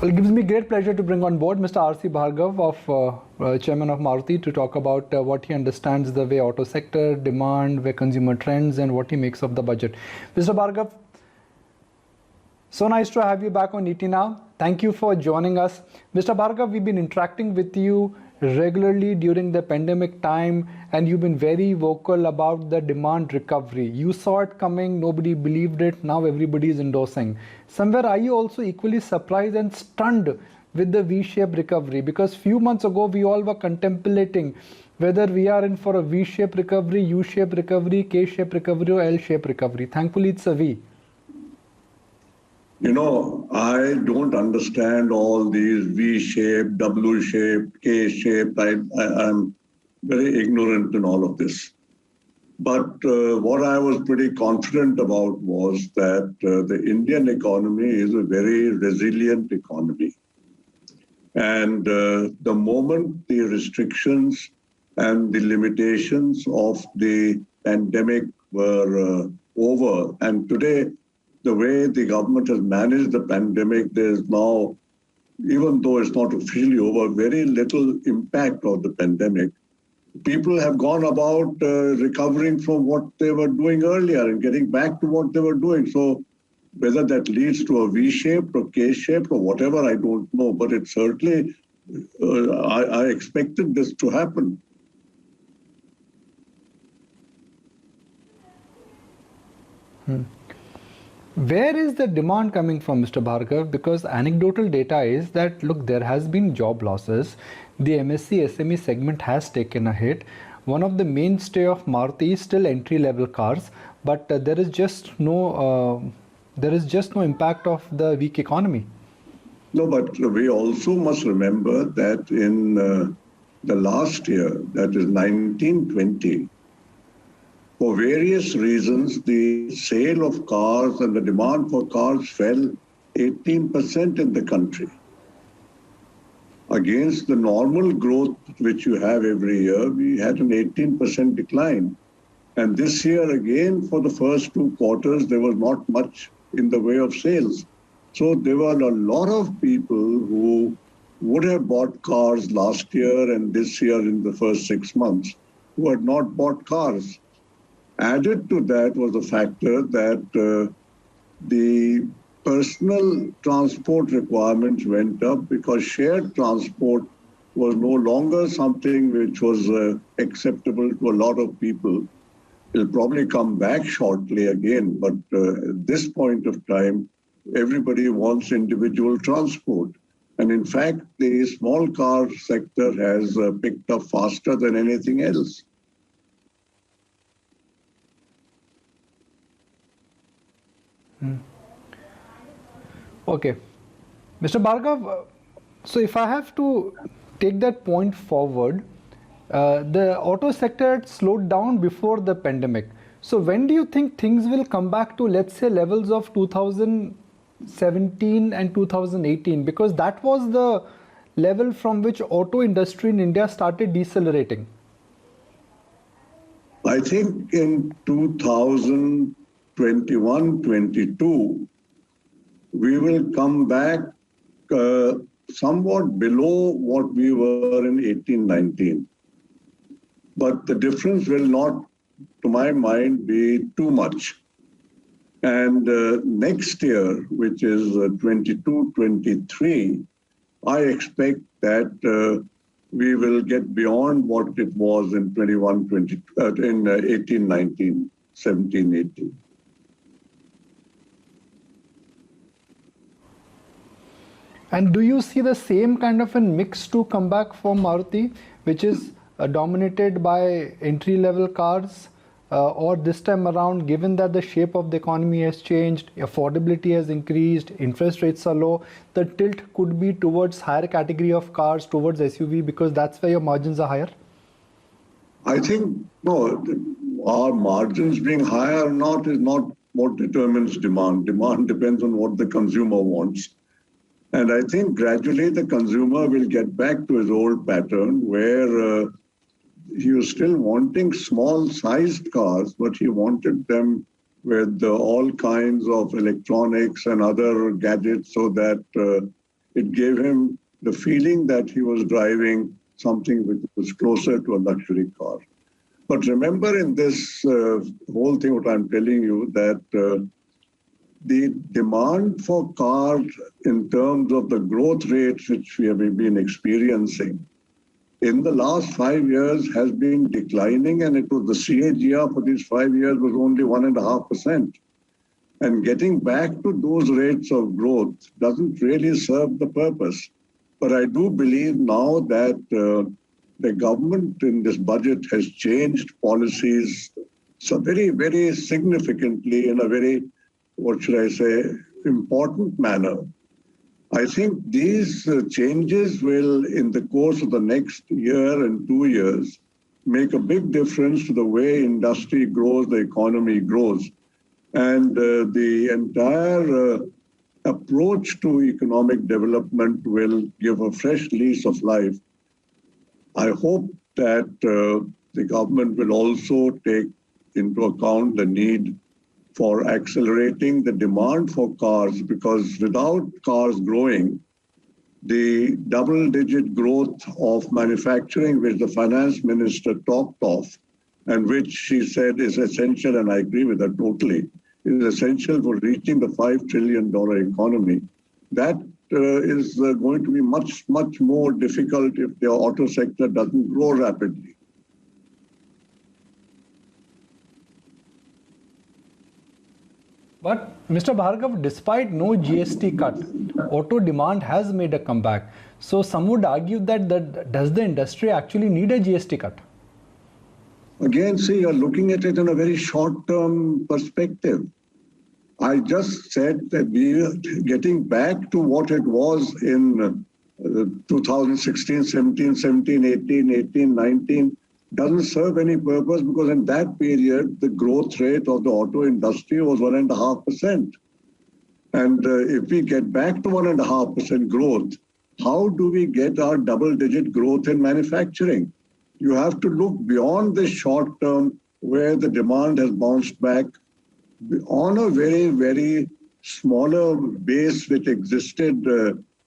Well, it gives me great pleasure to bring on board Mr. R.C. Bhargav, Chairman of Maruti, to talk about what he understands the way auto sector, demand, where consumer trends, and what he makes of the budget. Mr. Bhargav, so nice to have you back on ET Now. Thank you for joining us. Mr. Bhargav, we've been interacting with you regularly during the pandemic time, and you've been very vocal about the demand recovery. You saw it coming, nobody believed it, now everybody is endorsing. Somewhere, are you also equally surprised and stunned with the V-shaped recovery? Because few months ago, we all were contemplating whether we are in for a V-shaped recovery, U-shaped recovery, K-shaped recovery, or L-shaped recovery. Thankfully, it's a V. You know, I don't understand all these V-shaped, W-shaped, K-shaped. I'm very ignorant in all of this. But what I was pretty confident about was that the Indian economy is a very resilient economy. And the moment the restrictions and the limitations of the pandemic were over, and today, the way the government has managed the pandemic, there's now, even though it's not officially over, very little impact of the pandemic. People have gone about recovering from what they were doing earlier and getting back to what they were doing. So whether that leads to a V-shaped or K-shaped or whatever, I don't know. But it certainly, I expected this to happen. Where is the demand coming from, Mr. Bhargav? Because anecdotal data is that, look, there has been job losses. The MSC SME segment has taken a hit. One of the mainstay of Maruti is still entry-level cars, but there is just no impact of the weak economy. No, but we also must remember that in the last year, that is 1920, for various reasons, the sale of cars and the demand for cars fell 18% in the country. Against the normal growth which you have every year, we had an 18% decline. And this year again, for the first 2 quarters, there was not much in the way of sales. So there were a lot of people who would have bought cars last year and this year in the first 6 months who had not bought cars. Added to that was the factor that the personal transport requirements went up because shared transport was no longer something which was acceptable to a lot of people. It'll probably come back shortly again, but at this point of time, everybody wants individual transport. And in fact, the small car sector has picked up faster than anything else. Okay. Mr. Bhargav, so if I have to take that point forward, the auto sector had slowed down before the pandemic. So when do you think things will come back to, let's say, levels of 2017 and 2018? Because that was the level from which auto industry in India started decelerating. I think in 2021-22, we will come back somewhat below what we were in 18-19. But the difference will not, to my mind, be too much. And next year, which is 22-23, I expect that we will get beyond what it was in 18-19, 17-18. And do you see the same kind of a mix to come back for Maruti, which is dominated by entry-level cars? Or this time around, given that the shape of the economy has changed, affordability has increased, interest rates are low, the tilt could be towards higher category of cars, towards SUV, because that's where your margins are higher? I think, no, our margins being higher or not is not what determines demand. Demand depends on what the consumer wants. And I think gradually the consumer will get back to his old pattern where he was still wanting small-sized cars, but he wanted them with all kinds of electronics and other gadgets so that it gave him the feeling that he was driving something which was closer to a luxury car. But remember in this whole thing, what I'm telling you, that the demand for cars in terms of the growth rates which we have been experiencing in the last 5 years has been declining, and it was the CAGR for these 5 years was only 1.5%. And getting back to those rates of growth doesn't really serve the purpose. But I do believe now that the government in this budget has changed policies so very, very significantly in a very, what should I say, important manner. I think these changes will, in the course of the next year and 2 years, make a big difference to the way industry grows, the economy grows. And the entire approach to economic development will give a fresh lease of life. I hope that the government will also take into account the need for accelerating the demand for cars, because without cars growing, the double-digit growth of manufacturing, which the finance minister talked of, and which she said is essential, and I agree with her totally, is essential for reaching the $5 trillion economy. That is going to be much, much more difficult if the auto sector doesn't grow rapidly. But Mr. Bhargav, despite no GST cut, auto demand has made a comeback. So some would argue that does the industry actually need a GST cut? Again, see, you're looking at it in a very short-term perspective. I just said that we are getting back to what it was in 2016, 17, 17, 18, 18, 19 doesn't serve any purpose, because in that period, the growth rate of the auto industry was 1.5%. And if we get back to 1.5% growth, how do we get our double-digit growth in manufacturing? You have to look beyond the short term where the demand has bounced back on a very, very smaller base which existed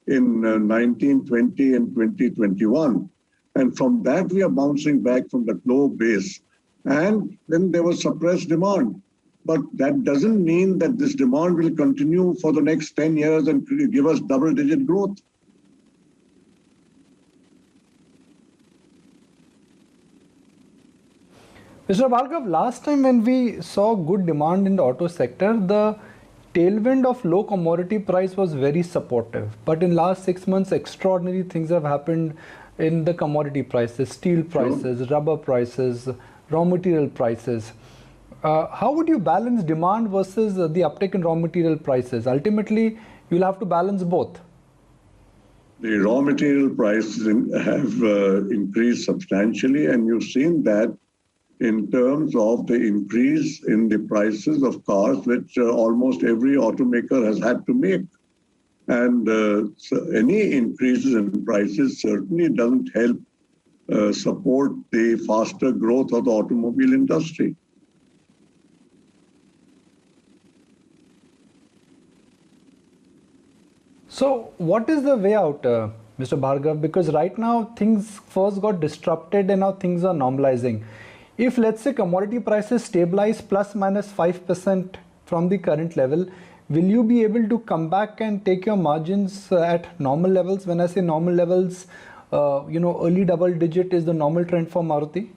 in 1920 and 2021. And from that, we are bouncing back from that low base. And then there was suppressed demand. But that doesn't mean that this demand will continue for the next 10 years and give us double-digit growth. Mr. Bhargav, last time when we saw good demand in the auto sector, the tailwind of low commodity price was very supportive. But in last 6 months, extraordinary things have happened in the commodity prices, steel prices, rubber prices, raw material prices. How would you balance demand versus the uptick in raw material prices? Ultimately, you'll have to balance both. The raw material prices have increased substantially, and you've seen that in terms of the increase in the prices of cars, which almost every automaker has had to make. And so any increases in prices certainly doesn't help support the faster growth of the automobile industry. So what is the way out, Mr. Bhargav? Because right now things first got disrupted and now things are normalizing. If let's say commodity prices stabilize plus minus 5% from the current level, will you be able to come back and take your margins at normal levels? When I say normal levels, early double digit is the normal trend for Maruti?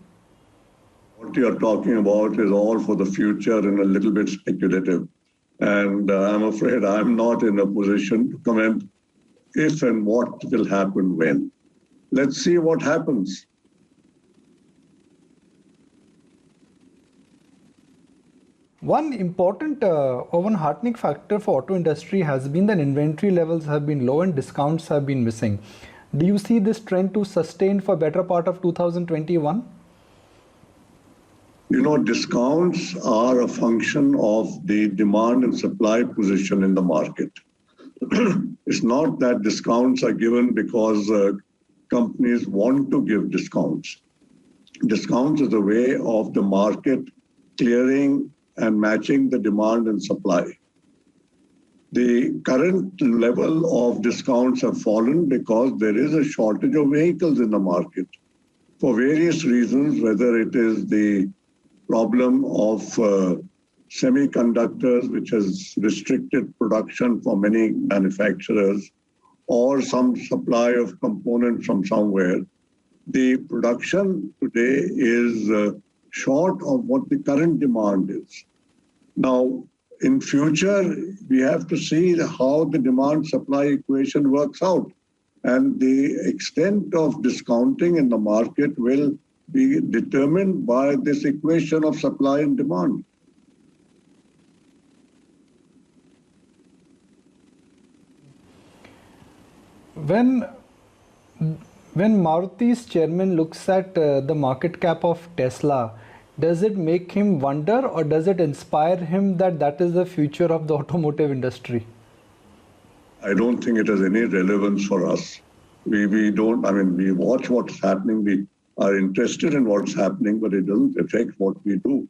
What you're talking about is all for the future and a little bit speculative. And I'm afraid I'm not in a position to comment if and what will happen when. Let's see what happens. One important or one heartening factor for auto industry has been that inventory levels have been low and discounts have been missing. Do you see this trend to sustain for better part of 2021? Discounts are a function of the demand and supply position in the market. It's not that discounts are given because companies want to give discounts. Discounts is a way of the market clearing and matching the demand and supply. The current level of discounts have fallen because there is a shortage of vehicles in the market for various reasons, whether it is the problem of semiconductors, which has restricted production for many manufacturers, or some supply of components from somewhere. The production today is short of what the current demand is. Now, in future, we have to see how the demand-supply equation works out. And the extent of discounting in the market will be determined by this equation of supply and demand. When Maruti's chairman looks at the market cap of Tesla, does it make him wonder, or does it inspire him that that is the future of the automotive industry? I don't think it has any relevance for us. We don't, I mean, we watch what's happening, we are interested in what's happening, but it doesn't affect what we do.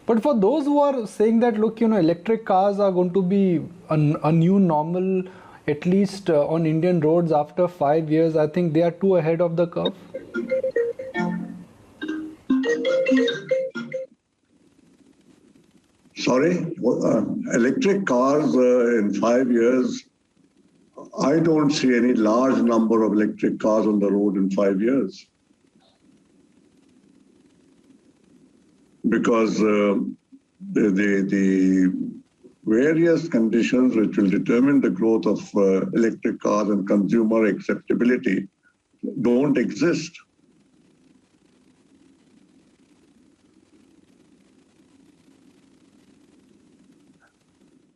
But for those who are saying that, look, electric cars are going to be a new normal, at least on Indian roads after 5 years, I think they are too ahead of the curve. Sorry, electric cars in 5 years, I don't see any large number of electric cars on the road in 5 years. Because the various conditions which will determine the growth of electric cars and consumer acceptability don't exist.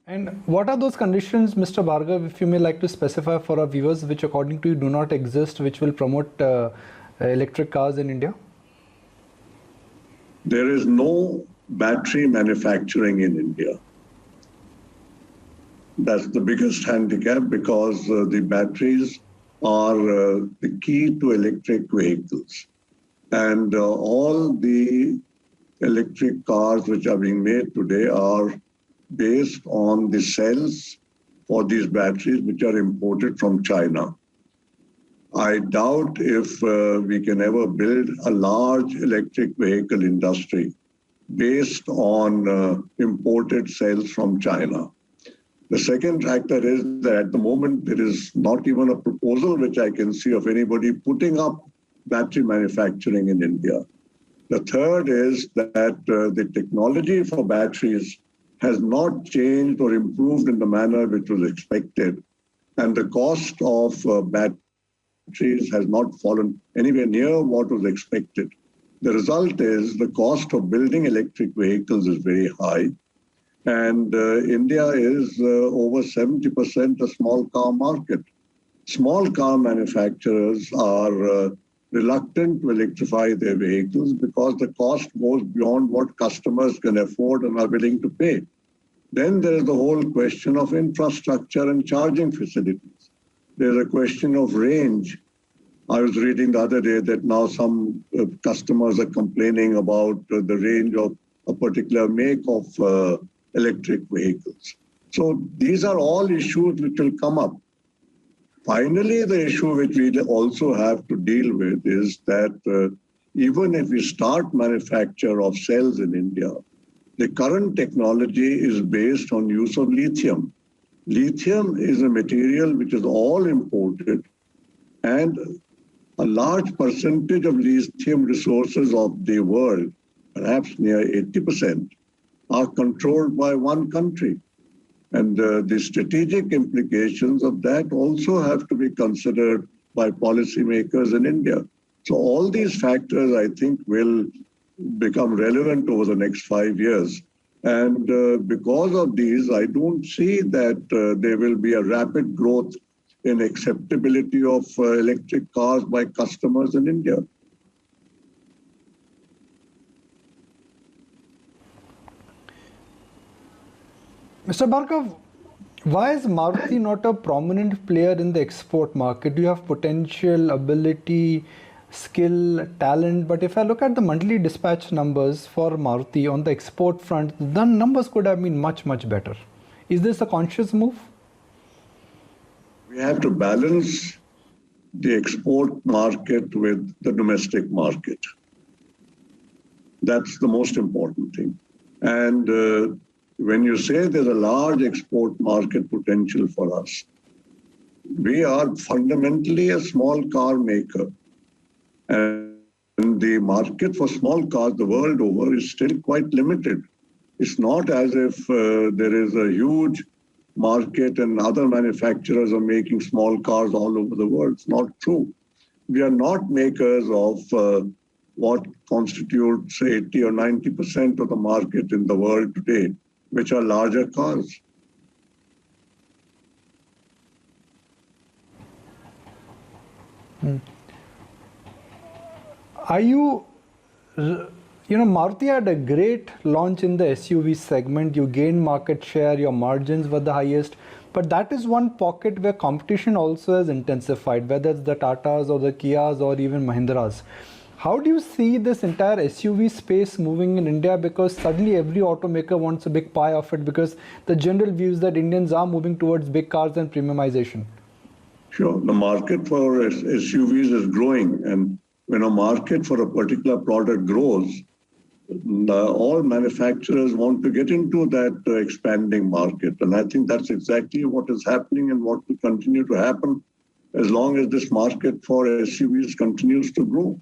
And what are those conditions, Mr. Bhargav, if you may like to specify for our viewers, which according to you do not exist, which will promote electric cars in India? There is no battery manufacturing in India. That's the biggest handicap, because the batteries are the key to electric vehicles. And all the electric cars which are being made today are based on the cells for these batteries, which are imported from China. I doubt if we can ever build a large electric vehicle industry based on imported cells from China. The second factor is that at the moment there is not even a proposal which I can see of anybody putting up battery manufacturing in India. The third is that the technology for batteries has not changed or improved in the manner which was expected. And the cost of batteries has not fallen anywhere near what was expected. The result is the cost of building electric vehicles is very high. And India is over 70% a small car market. Small car manufacturers are reluctant to electrify their vehicles because the cost goes beyond what customers can afford and are willing to pay. Then there is the whole question of infrastructure and charging facilities. There's a question of range. I was reading the other day that now some customers are complaining about the range of a particular make of electric vehicles. So these are all issues which will come up. Finally, the issue which we also have to deal with is that even if we start manufacture of cells in India, the current technology is based on use of lithium. Lithium is a material which is all imported, and a large percentage of lithium resources of the world, perhaps near 80%, are controlled by one country. And the strategic implications of that also have to be considered by policymakers in India. So all these factors, I think, will become relevant over the next 5 years. And because of these, I don't see that there will be a rapid growth in acceptability of electric cars by customers in India. Mr. Bhargav, why is Maruti not a prominent player in the export market? Do you have potential, ability, skill, talent. But if I look at the monthly dispatch numbers for Maruti on the export front, the numbers could have been much, much better. Is this a conscious move? We have to balance the export market with the domestic market. That's the most important thing. And when you say there's a large export market potential for us, we are fundamentally a small car maker. And the market for small cars the world over is still quite limited. It's not as if there is a huge market and other manufacturers are making small cars all over the world. It's not true. We are not makers of what constitutes 80 or 90% of the market in the world today, which are larger cars. Are you Maruti had a great launch in the SUV segment. You gained market share, your margins were the highest. But that is one pocket where competition also has intensified, whether it's the Tatas or the Kias or even Mahindras. How do you see this entire SUV space moving in India? Because suddenly every automaker wants a big pie of it, because the general view is that Indians are moving towards big cars and premiumization. Sure, the market for SUVs is growing, and when a market for a particular product grows, all manufacturers want to get into that expanding market. And I think that's exactly what is happening and what will continue to happen as long as this market for SUVs continues to grow.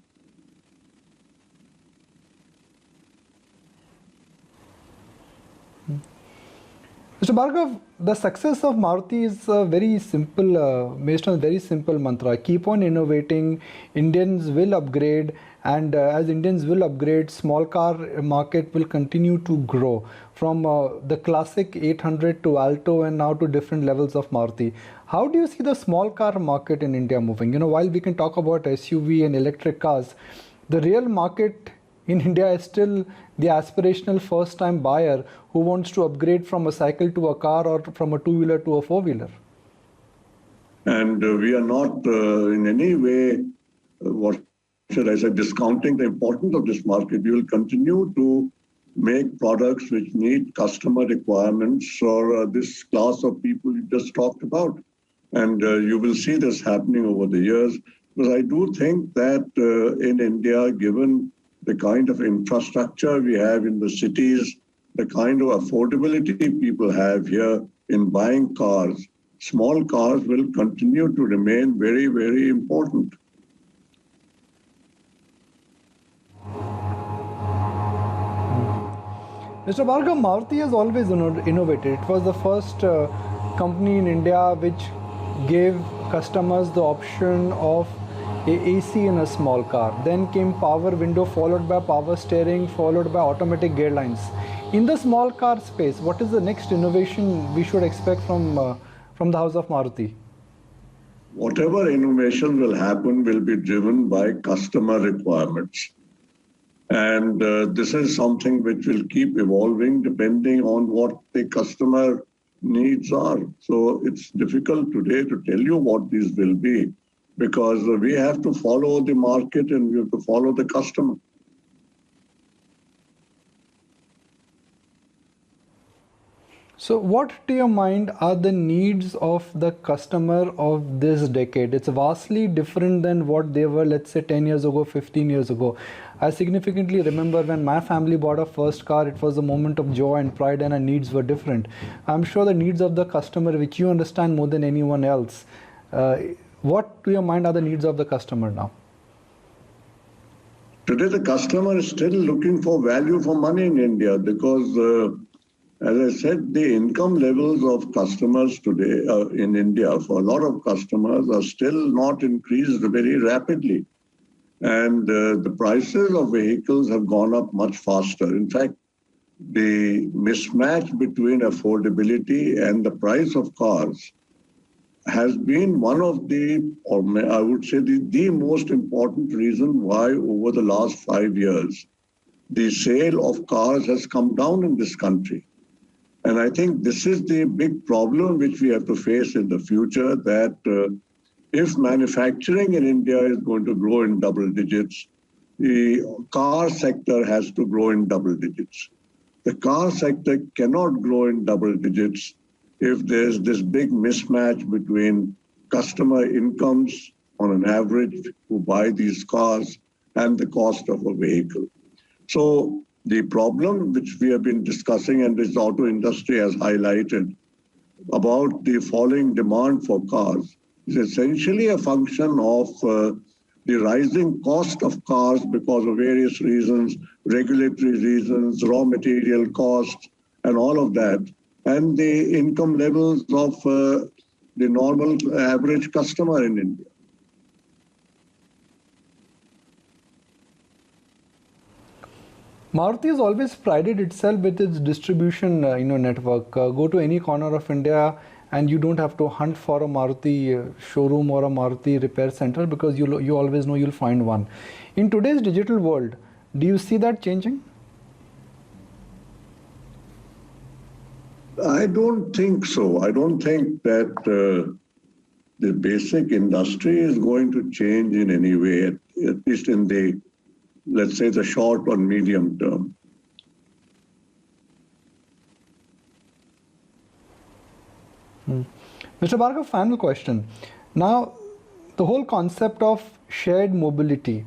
Mr. Bhargav, the success of Maruti is very simple, based on a very simple mantra. Keep on innovating, Indians will upgrade, and as Indians will upgrade, small car market will continue to grow from the classic 800 to Alto and now to different levels of Maruti. How do you see the small car market in India moving? While we can talk about SUV and electric cars, the real market in India is still the aspirational first-time buyer who wants to upgrade from a cycle to a car or from a two-wheeler to a four-wheeler. And we are not in any way, what should I say, discounting the importance of this market. We will continue to make products which meet customer requirements for this class of people you just talked about. And you will see this happening over the years. Because I do think that in India, given the kind of infrastructure we have in the cities, the kind of affordability people have here in buying cars, small cars will continue to remain very, very important. Mr. Bhargav, Maruti has always innovated. It was the first company in India which gave customers the option of AC in a small car. Then came power window, followed by power steering, followed by automatic gear lines. In the small car space, what is the next innovation we should expect from the house of Maruti? Whatever innovation will happen will be driven by customer requirements. And this is something which will keep evolving depending on what the customer needs are. So it's difficult today to tell you what these will be, because we have to follow the market and we have to follow the customer. So what, to your mind, are the needs of the customer of this decade? It's vastly different than what they were, let's say, 10 years ago, 15 years ago. I significantly remember when my family bought a first car, it was a moment of joy and pride, and our needs were different. I'm sure the needs of the customer, which you understand more than anyone else, what, to your mind, are the needs of the customer now? Today, the customer is still looking for value for money in India because, as I said, the income levels of customers today in India, for a lot of customers, are still not increased very rapidly. And the prices of vehicles have gone up much faster. In fact, the mismatch between affordability and the price of cars has been one of the, or I would say the most important reason why over the last 5 years, the sale of cars has come down in this country. And I think this is the big problem which we have to face in the future, that if manufacturing in India is going to grow in double digits, the car sector has to grow in double digits. The car sector cannot grow in double digits if there's this big mismatch between customer incomes on an average who buy these cars and the cost of a vehicle. So the problem which we have been discussing and this auto industry has highlighted about the falling demand for cars is essentially a function of the rising cost of cars because of various reasons, regulatory reasons, raw material costs, and all of that, and the income levels of the normal average customer in India. Maruti has always prided itself with its distribution network. Go to any corner of India and you don't have to hunt for a Maruti showroom or a Maruti repair center because you always know you'll find one. In today's digital world, do you see that changing? I don't think so. I don't think that the basic industry is going to change in any way, at least in the, let's say, the short or medium term. Mr. Bhargav, final question. Now, the whole concept of shared mobility,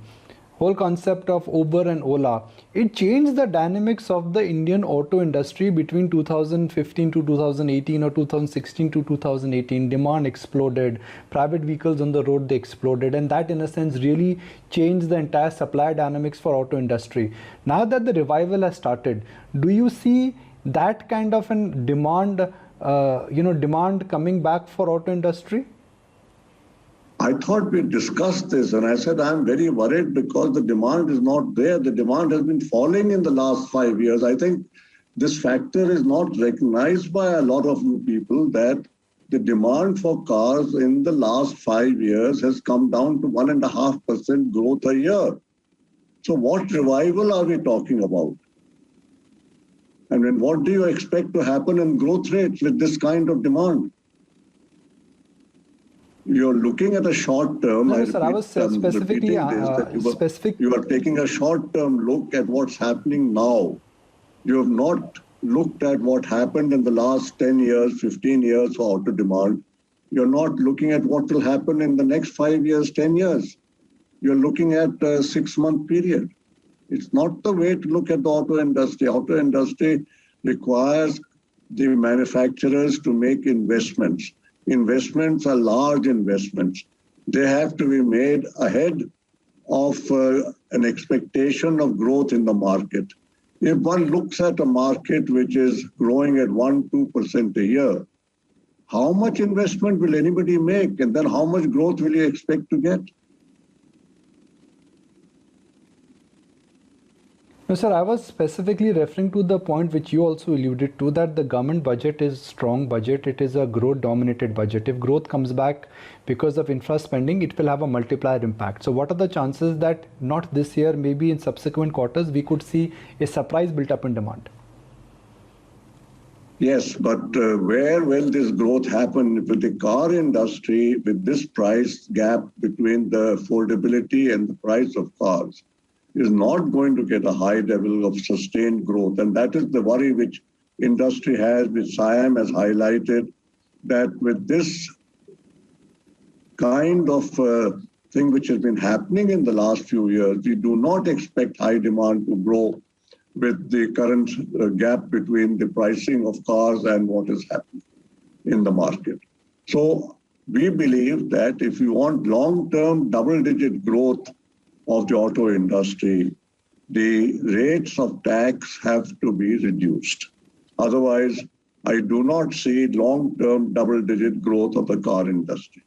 whole concept of Uber and Ola, it changed the dynamics of the Indian auto industry between 2015 to 2018 or 2016 to 2018. Demand exploded, private vehicles on the road, they exploded, and that in a sense really changed the entire supply dynamics for auto industry. Now that the revival has started, do you see that kind of an demand coming back for auto industry? I thought we discussed this and I said I'm very worried because the demand is not there. The demand has been falling in the last 5 years. I think this factor is not recognized by a lot of you people that the demand for cars in the last 5 years has come down to 1.5% growth a year. So what revival are we talking about? And then what do you expect to happen in growth rates with this kind of demand? You're looking at a short term. No, sir, I was specifically you are taking a short term look at what's happening now. You have not looked at what happened in the last 10 years, 15 years for auto demand. You're not looking at what will happen in the next 5 years, 10 years. You're looking at a 6-month period. It's not the way to look at the auto industry. Auto industry requires the manufacturers to make investments. Investments are large investments. They have to be made ahead of an expectation of growth in the market. If one looks at a market which is growing at 1-2% a year, how much investment will anybody make? And then how much growth will you expect to get? No, sir, I was specifically referring to the point which you also alluded to, that the government budget is strong budget. It is a growth dominated budget. If growth comes back because of infra spending, it will have a multiplier impact. So what are the chances that not this year, maybe in subsequent quarters, we could see a surprise built up in demand? Yes, but where will this growth happen with the car industry, with this price gap between the affordability and the price of cars? Is not going to get a high level of sustained growth. And that is the worry which industry has, which Siam has highlighted, that with this kind of thing which has been happening in the last few years, we do not expect high demand to grow with the current gap between the pricing of cars and what is happening in the market. So we believe that if you want long-term double-digit growth of the auto industry, the rates of tax have to be reduced. Otherwise, I do not see long-term double-digit growth of the car industry.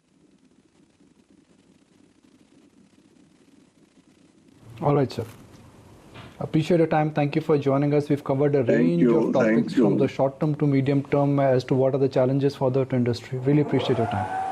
All right, sir. Appreciate your time. Thank you for joining us. We've covered a range of topics from the short term to medium term as to what are the challenges for the auto industry. Really appreciate your time.